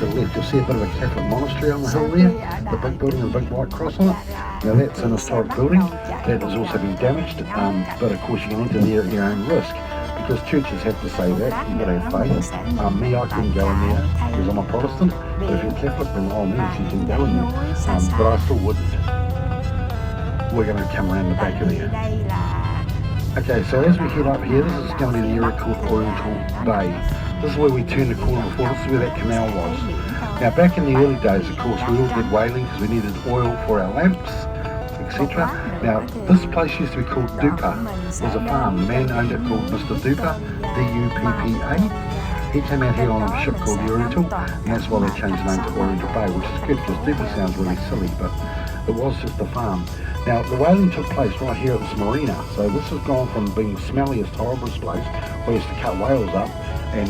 to the left, you'll see a bit of a Catholic monastery on the hill there, the big building with a big white cross on it. Now that's an historic building, that has also been damaged, but of course you can enter there at your own risk, because churches have to say that, you've got to have faith. Me, I couldn't go in there because I'm a Protestant, but if you're Catholic then all means you can go in there, but I still wouldn't. We're going to come around the back of there. Okay, so as we head up here, this is going to be the area called Wellington Bay. This is where we turned the corner before, this is where that canal was. Now back in the early days, of course, we all did whaling because we needed oil for our lamps, etc. Now this place used to be called Dupa. It was a farm. The man owned it called Mr. Dupa, D-U-P-P-A. He came out here on a ship called the Oriental, and that's why they changed the name to Oriental Bay, which is good because Dupa sounds really silly, but it was just a farm. Now the whaling took place right here at this marina, so this has gone from being the smelliest, horriblest place, where we used to cut whales up and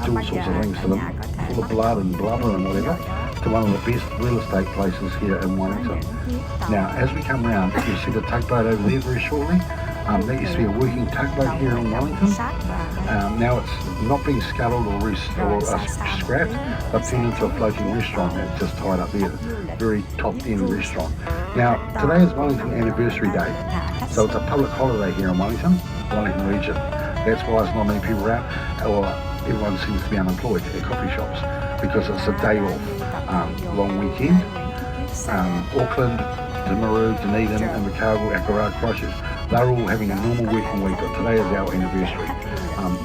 do all sorts of things to them, full of blood and blubber and whatever, to one of the best real estate places here in Wellington. Now as we come round, you'll see the tugboat over there very shortly. That used to be a working tugboat here in Wellington. Now it's not being scuttled or scrapped, but turned into a floating restaurant that's just tied up there, very top-end restaurant. Now today is Wellington Anniversary Day, so it's a public holiday here in Wellington region. That's why there's not many people around, or everyone seems to be unemployed at coffee shops, because it's a day off, long weekend. Auckland, Timaru, Dunedin, Invercargill, Akaraa, Christchurch, they're all having a normal working week, but today is our anniversary.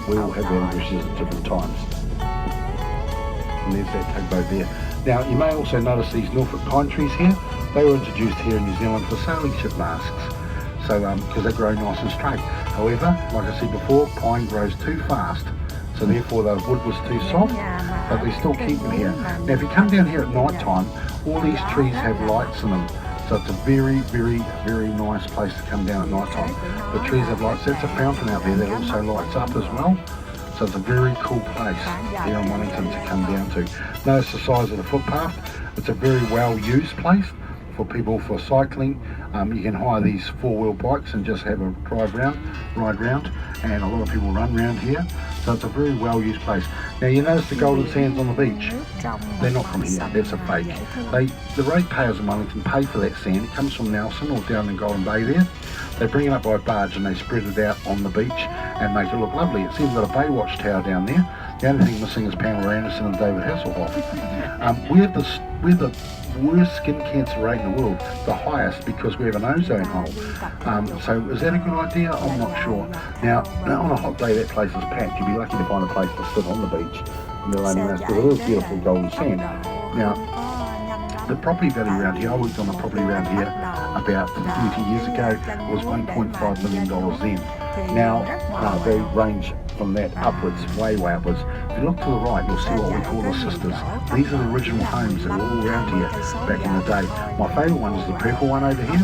We all have anniversaries at different times. And there's that tugboat there. Now you may also notice these Norfolk pine trees here. They were introduced here in New Zealand for sailing ship masks, so because they grow nice and straight. However, like I said before, pine grows too fast, so therefore the wood was too soft, but they still keep them here. Now if you come down here at night time, all these trees have lights in them, so it's a very, very, very nice place to come down at night time. The trees have lights. That's a fountain out there that also lights up as well, so it's a very cool place here in Wellington to come down to. Notice the size of the footpath. It's a very well used place for people for cycling. You can hire these 4-wheel bikes and just have a ride round, and a lot of people run around here, so it's a very well used place. Now you notice the golden sands on the beach, they're not from here, that's a fake. The ratepayers in Wellington pay for that sand. It comes from Nelson or down in Golden Bay there. They bring it up by barge and they spread it out on the beach and make it look lovely. It's even got a Baywatch tower down there. The only thing missing is Pamela Anderson and David Hasselhoff. We're the worst skin cancer rate in the world, the highest, because we have an ozone hole. So is that a good idea? I'm not sure. Now on a hot day that place is packed. You'd be lucky to find a place to sit on the beach in the rainy hours, because it is beautiful golden sand. Now the property value around here, I worked on a property around here about 30 years ago, it was $1.5 million then. Now they range from that upwards, way upwards. If you look to the right, you'll see what we call the sisters. These are the original homes that were all around here back in the day. My favourite one is the purple one over here.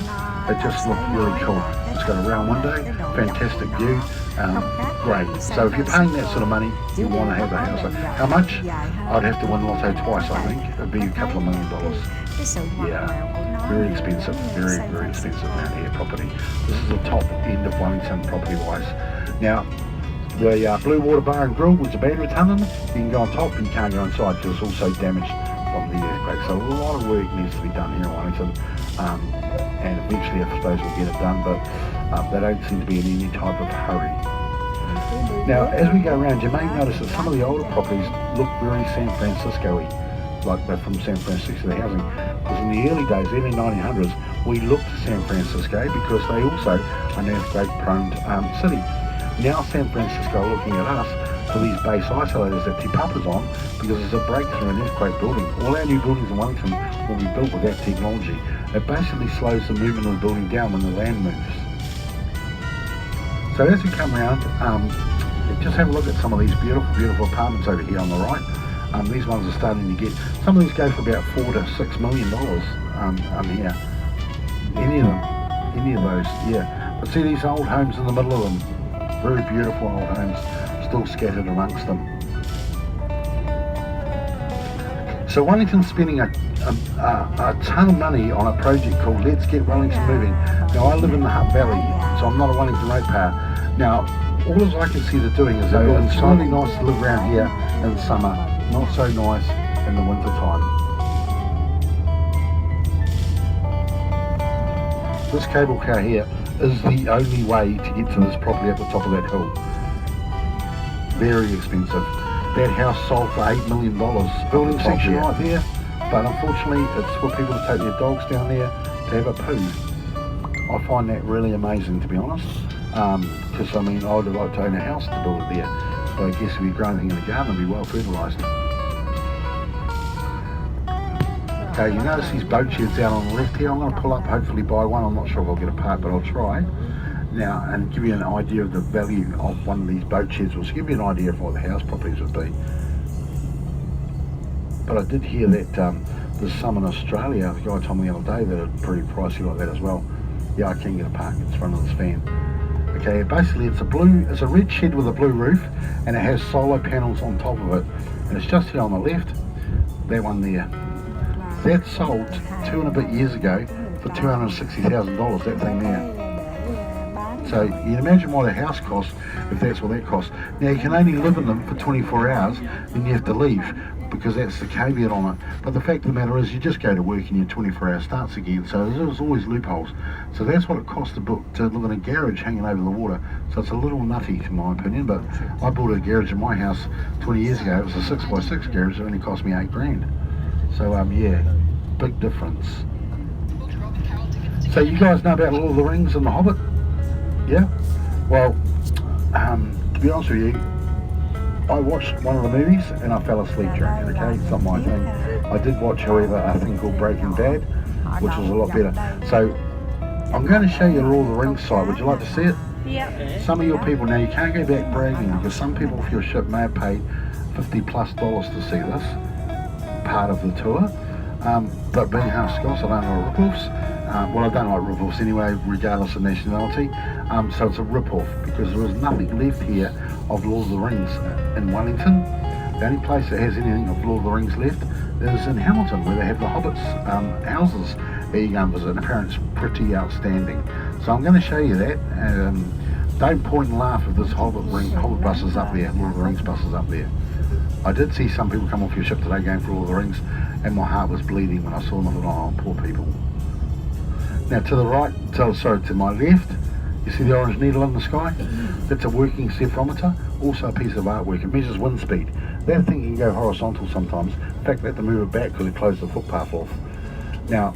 It just looked really cool. It's got a round window, fantastic view, great. So if you're paying that sort of money, you want to have a house. How much? I'd have to win Lotto twice, I think. It'd be a couple of $1 million. Yeah, very expensive, very, very expensive around here property. This is the top end of Wellington property-wise. Now, the Blue Water Bar and Grill was a battery tunnel. You can go on top, but you can't go inside because it's also damaged from the earthquake. So a lot of work needs to be done here in Wellington, and eventually I suppose we'll get it done, but they don't seem to be in any type of hurry. Now as we go around, you may notice that some of the older properties look very San Francisco-y, like they're from San Francisco, the housing. Because in the early days, early 1900s, we looked to San Francisco because they also are an earthquake-prone city. Now San Francisco are looking at us for these base isolators that Te Papa's on, because it's a breakthrough in earthquake building. All our new buildings in Wellington will be built with that technology. It basically slows the movement of the building down when the land moves. So as we come around, just have a look at some of these beautiful, beautiful apartments over here on the right. These ones are starting to get, some of these go for about $4 to $6 million here. Any of those, yeah. But see these old homes in the middle of them, very beautiful old homes, still scattered amongst them. So Wellington's spending a ton of money on a project called Let's Get Wellington Moving. Now I live in the Hutt Valley, so I'm not a Wellington ratepayer. Now all I can see they're doing is they're building slightly nice to live around here in the summer, not so nice in the winter time. This cable car here is the only way to get to this property at the top of that hill. Very expensive. That house sold for $8 million. Building section right there, but unfortunately it's for people to take their dogs down there to have a poo. I find that really amazing, to be honest, because I mean I would like to own a house to build it there, but I guess if you grow anything in the garden it'll be well fertilised. Okay, you notice these boat sheds out on the left here. I'm going to pull up, hopefully buy one. I'm not sure if I'll get a part, but I'll try now and give you an idea of the value of one of these boat sheds. Will give you an idea of what the house properties would be. But I did hear that there's some in Australia. The guy told me the other day that are pretty pricey like that as well. Yeah, I can get a park in front of this van. Okay, basically it's a red shed with a blue roof, and it has solar panels on top of it, and it's just here on the left. That one there. That sold 2 and a bit years ago for $260,000, that thing there. So you can imagine what a house costs if that's what that costs. Now you can only live in them for 24 hours, then you have to leave, because that's the caveat on it. But the fact of the matter is you just go to work and your 24 hours starts again, so there's always loopholes. So that's what it costs to live in a garage hanging over the water. So it's a little nutty in my opinion, but I bought a garage in my house 20 years ago. It was a 6x6 garage, it only cost me $8 grand. So yeah, big difference. So you guys know about Lord of the Rings and The Hobbit? Yeah? Well, to be honest with you, I watched one of the movies and I fell asleep during it, okay? It's not my thing. I did watch, however, a thing called Breaking Bad, which was a lot better. So I'm going to show you the Lord of the Rings site. Would you like to see it? Yeah. Some of your people, now you can't go back bragging, because some people off your ship may have paid $50+ to see this part of the tour, but being half Scots, I don't like rip-offs. Well, I don't like rip-offs anyway, regardless of nationality. So it's a rip-off, because there is nothing left here of Lord of the Rings in Wellington. The only place that has anything of Lord of the Rings left is in Hamilton, where they have the Hobbits' houses there you go and visit, and apparently it's pretty outstanding. So I'm going to show you that. Don't point and laugh if this Hobbit bus is up there, Lord of the Rings bus is up there. I did see some people come off your ship today going for Lord of the Rings, and my heart was bleeding when I saw them. I thought, oh, poor people. Now to the right, to my left, you see the orange needle in the sky? That's a working cephalometer, also a piece of artwork. It measures wind speed. That thing can go horizontal sometimes. In fact, they have to move it back because it closed the footpath off. Now,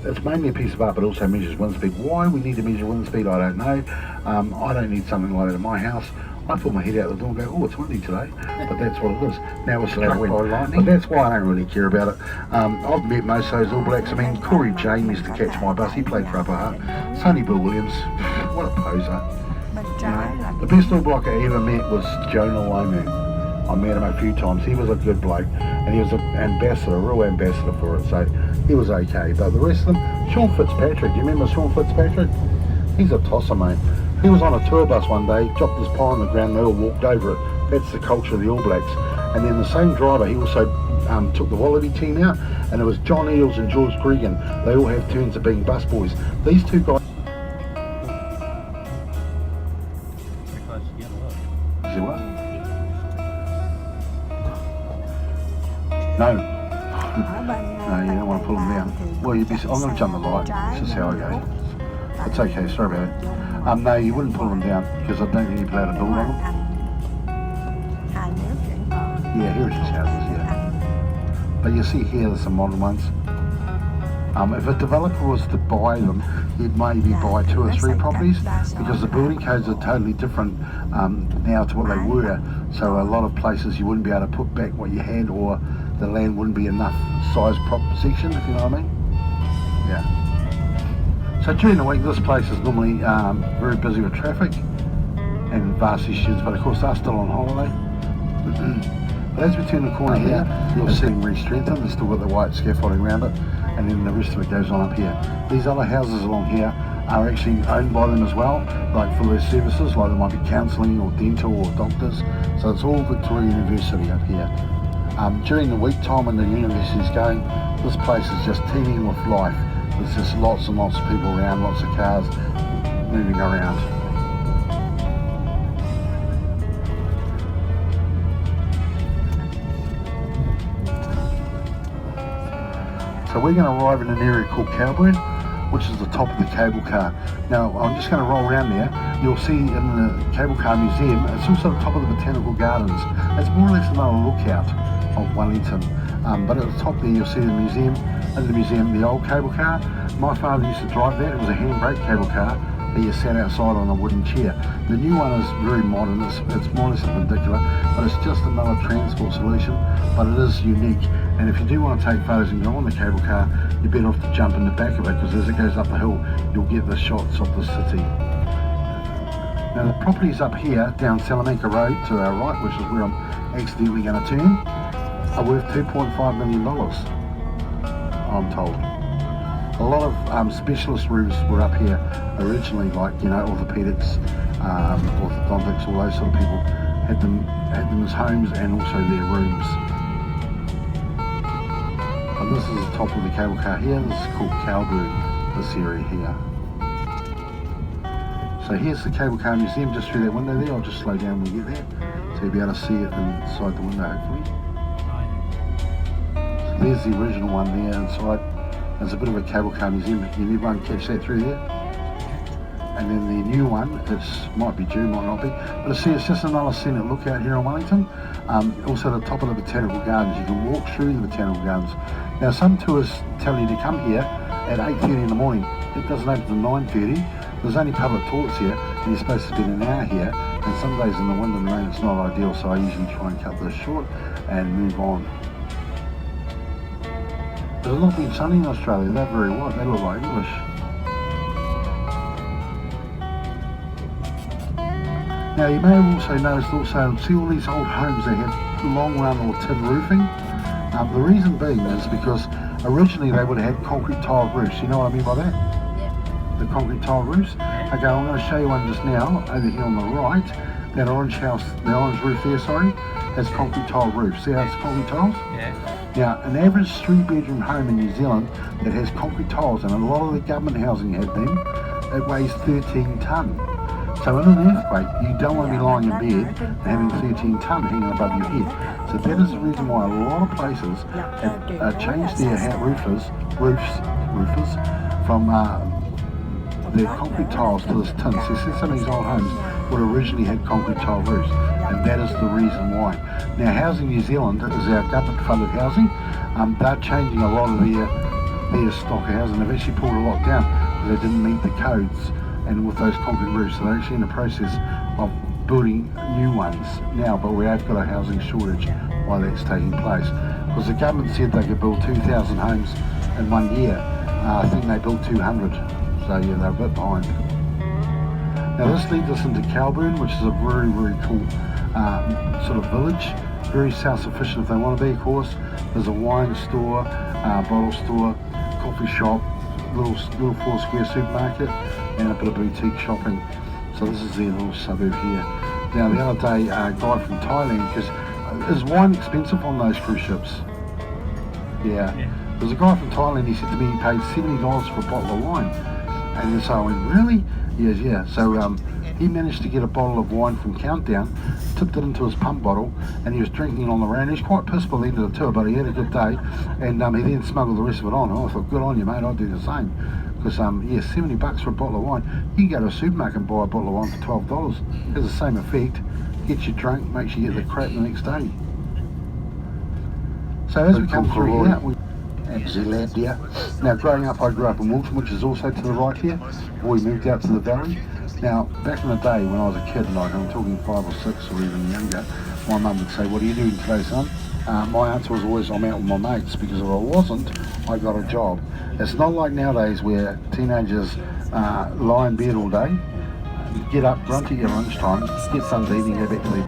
it's mainly a piece of art, but also measures wind speed. Why we need to measure wind speed, I don't know. I don't need something like that in my house. I pull my head out the door and go, oh, it's windy today, but that's what it is. Now it's struck by lightning, but that's why I don't really care about it. I've met most of those All Blacks. I mean, Corey Jane used to catch my bus. He played for Upper Hutt. Sonny Bill Williams, what a poser. You know, the best All Black I ever met was Jonah Lomu. I met him a few times. He was a good bloke, and he was an ambassador, a real ambassador for it, so he was okay. But the rest of them, Sean Fitzpatrick, do you remember Sean Fitzpatrick? He's a tosser, mate. He was on a tour bus one day, dropped his pie on the ground, and they all walked over it. That's the culture of the All Blacks. And then the same driver, he also took the Wallaby team out, and it was John Eales and George Gregan. They all have turns of being bus boys. These two guys... Is it what? No. No, you don't want to pull them down. Well, I'm going to jump the light. This is how I go. It's okay, sorry about it. No, you wouldn't pull them down, because I don't think you'd be able to build on them. Yeah, heritage houses, yeah. But you see here, there's some modern ones. If a developer was to buy them, he'd maybe buy 2 or 3 properties, because the building codes are totally different now to what they were. So a lot of places you wouldn't be able to put back what you had, or the land wouldn't be enough size prop section, if you know what I mean. Yeah. So during the week, this place is normally very busy with traffic and varsity students, but of course they're still on holiday. But as we turn the corner here, you'll see re-strengthened. They've still got the white scaffolding around it, and then the rest of it goes on up here. These other houses along here are actually owned by them as well, like for their services, like there might be counselling or dental or doctors. So it's all Victoria University up here. During the week time when the university's going, this place is just teeming with life. There's just lots and lots of people around, lots of cars moving around. So we're going to arrive in an area called Cowburn, which is the top of the cable car. Now I'm just going to roll around there. You'll see in the cable car museum, it's also the top of the botanical gardens. It's more or less another lookout of Wellington. But at the top there you'll see the museum, and the museum, the old cable car. My father used to drive that. It was a handbrake cable car that you sat outside on a wooden chair. The new one is very modern. It's more or less perpendicular, but it's just another transport solution, but it is unique. And if you do want to take photos and go on the cable car, you're better off to jump in the back of it, because as it goes up the hill, you'll get the shots of the city. Now the properties up here, down Salamanca Road to our right, which is where I'm accidentally going to turn, are worth $2.5 million, I'm told. A lot of specialist roofs were up here originally, like, you know, orthopedics, orthodontics, all those sort of people had them as homes and also their rooms. And this is the top of the cable car here. This is called Cowburn, this area here. So here's the cable car museum just through that window there. I'll just slow down when we get there, so you'll be able to see it inside the window hopefully. So there's the original one there inside. There's a bit of a cable car museum. Can everyone catch that through there? And then the new one, it might be due, might not be. But see, it's just another scenic lookout here in Wellington. Also the top of the botanical gardens. You can walk through the botanical gardens. Now some tourists tell you to come here at 8:30 in the morning. It doesn't open till 9:30. There's only public toilets here, and you're supposed to spend an hour here. And some days in the wind and rain it's not ideal, so I usually try and cut this short and move on. There's not been sunny in Australia. They're very white. They look like English. Now you may have also noticed see all these old homes, they had long run or tin roofing. The reason being is because originally they would have had concrete tiled roofs. You know what I mean by that? Yeah. The concrete tiled roofs? Okay, I'm going to show you one just now, over here on the right. That orange house, the orange roof there, sorry, has concrete tiled roofs. See how it's concrete tiles? Yeah. Now, an average 3-bedroom home in New Zealand that has concrete tiles, and a lot of the government housing had them, it weighs 13 tonne. So in an earthquake, you don't want to be lying in bed and having 13 tonne hanging above your head. So that is the reason why a lot of places have changed their roofers from their concrete tiles to this tin. So some of these old homes would originally had concrete tile roofs, and that is the reason why. Now Housing New Zealand is our government funded housing. They're changing a lot of their stock of housing. They've actually pulled a lot down because they didn't meet the codes, and with those concrete roofs, so they're actually in the process of building new ones now, but we have got a housing shortage while that's taking place, because the government said they could build 2,000 homes in 1 year. I think they built 200, so yeah, they're a bit behind. Now this leads us into Cowburn, which is a very, very cool sort of village, very self-sufficient if they want to be, of course. There's a wine store, bottle store, coffee shop, little 4-square supermarket, and a bit of boutique shopping. So this is their little suburb here. Now the other day, a guy from Thailand, because is wine expensive on those cruise ships? Yeah. There's a guy from Thailand, he said to me he paid $70 for a bottle of wine. And so I went, really? Yes, yeah. So he managed to get a bottle of wine from Countdown, tipped it into his pump bottle, and he was drinking it on the road. He was quite pissed by the end of the tour, but he had a good day, and he then smuggled the rest of it on. I thought, good on you, mate, I'd do the same. Because, yeah, $70 for a bottle of wine. You can go to a supermarket and buy a bottle of wine for $12. It has the same effect. Gets you drunk, makes you get the crap the next day. So as we come through here, at Zealandia. Now growing up, I grew up in Wilton, which is also to the right here. We moved out to the valley. Now back in the day when I was a kid, like I'm talking 5 or 6 or even younger, my mum would say, what are you doing today, son? My answer was always, I'm out with my mates, because if I wasn't, I got a job. It's not like nowadays where teenagers lie in bed all day, get up, grunt at your lunchtime, get something to eat and go back to their